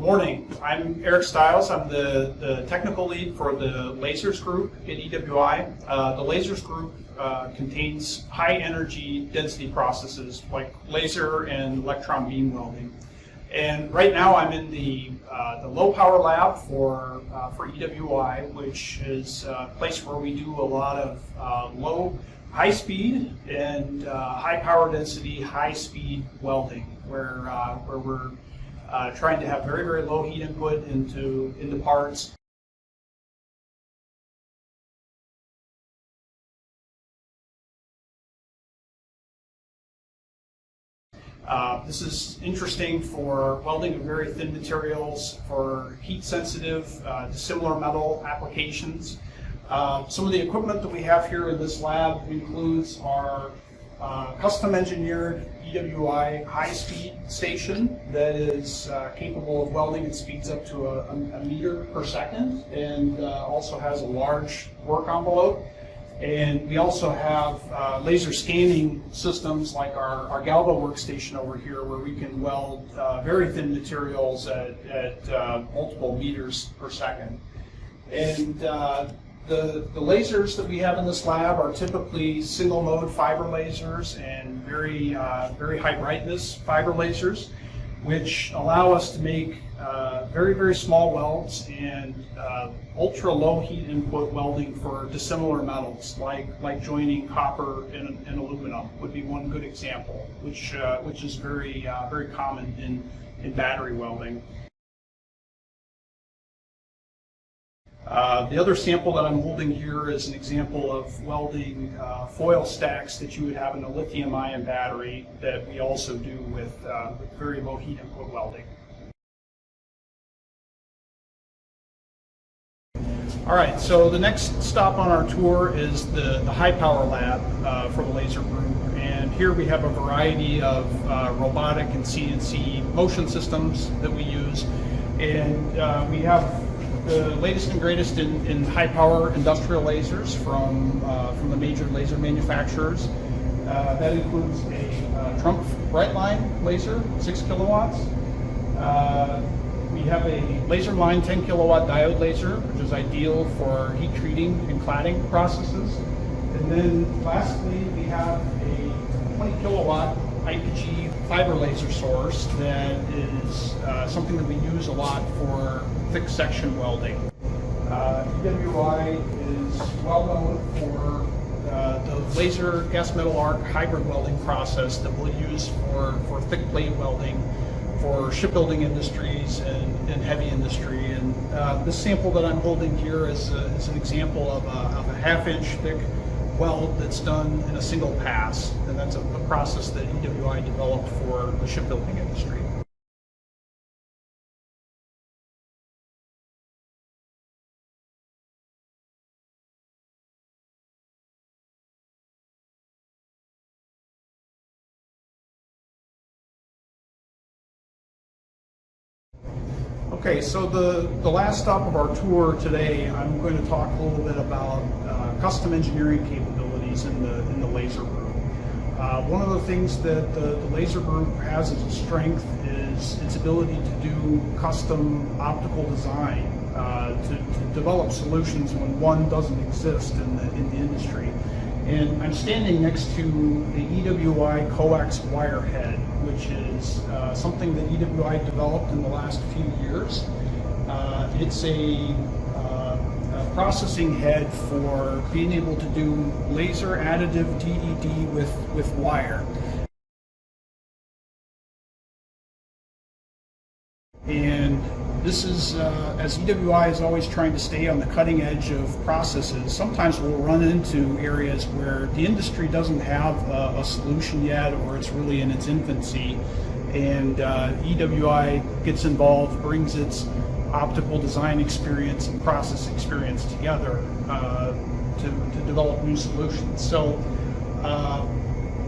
Morning, I'm Eric Stiles. I'm the technical lead for the lasers group at EWI. The lasers group contains high energy density processes like laser and electron beam welding. And right now I'm in the low power lab for EWI, which is a place where we do a lot of high speed and high power density, high speed welding, where we're trying to have very, very low heat input into parts. This is interesting for welding of very thin materials, for heat sensitive, dissimilar metal applications. Some of the equipment that we have here in this lab includes our custom engineered EWI high-speed station that is capable of welding at speeds up to a meter per second, and also has a large work envelope. And we also have laser scanning systems like our Galvo workstation over here, where we can weld very thin materials at multiple meters per second. And the lasers that we have in this lab are typically single mode fiber lasers and very high brightness fiber lasers, which allow us to make very, very small welds and ultra low heat input welding for dissimilar metals, like joining copper and aluminum would be one good example, which is very common in battery welding. The other sample that I'm holding here is an example of welding foil stacks that you would have in a lithium-ion battery that we also do with very low heat input welding. All right, so the next stop on our tour is the high power lab for the laser group. And here we have a variety of robotic and CNC motion systems that we use. And we have the latest and greatest in high power industrial lasers from the major laser manufacturers. That includes a Trump Brightline laser, 6 kilowatts. We have a laser line 10 kilowatt diode laser, which is ideal for heat treating and cladding processes. And then lastly, we have a 20 kilowatt IPG fiber laser source that is something that we use a lot for thick section welding. EWI is well known for the laser gas metal arc hybrid welding process that we'll use for thick plate welding for shipbuilding industries and heavy industry. And this sample that I'm holding here is an example of a half-inch thick weld that's done in a single pass, and that's a process that EWI developed for the shipbuilding industry. Okay, so the last stop of our tour today, I'm going to talk a little bit about custom engineering capabilities in the laser group. One of the things that the laser group has as a strength is its ability to do custom optical design, to develop solutions when one doesn't exist in the industry. And I'm standing next to the EWI coax wire head, which is something that EWI developed in the last few years. It's a processing head for being able to do laser additive DED with wire. And this is, as EWI is always trying to stay on the cutting edge of processes, sometimes we'll run into areas where the industry doesn't have a solution yet, or it's really in its infancy, and EWI gets involved, brings its optical design experience and process experience together to develop new solutions. So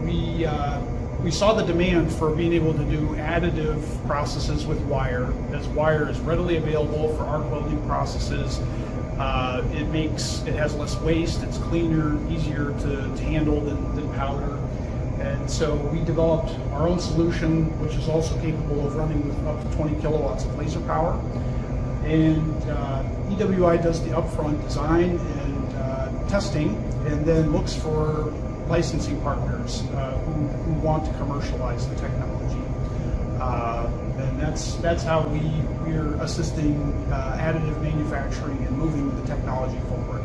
we saw the demand for being able to do additive processes with wire, as wire is readily available for arc welding processes. It has less waste, it's cleaner, easier to handle than powder. And so we developed our own solution, which is also capable of running with up to 20 kilowatts of laser power. And EWI does the upfront design and testing, and then looks for licensing partners who want to commercialize the technology. And that's how we're assisting additive manufacturing and moving the technology forward.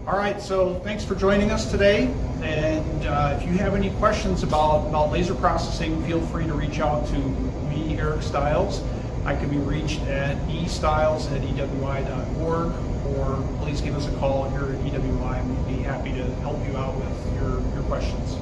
All right, so thanks for joining us today. And if you have any questions about laser processing, feel free to reach out to me, Eric Stiles. I can be reached at estiles@ewi.org, or please give us a call here at EWI, and we'd be happy to help you out with your questions.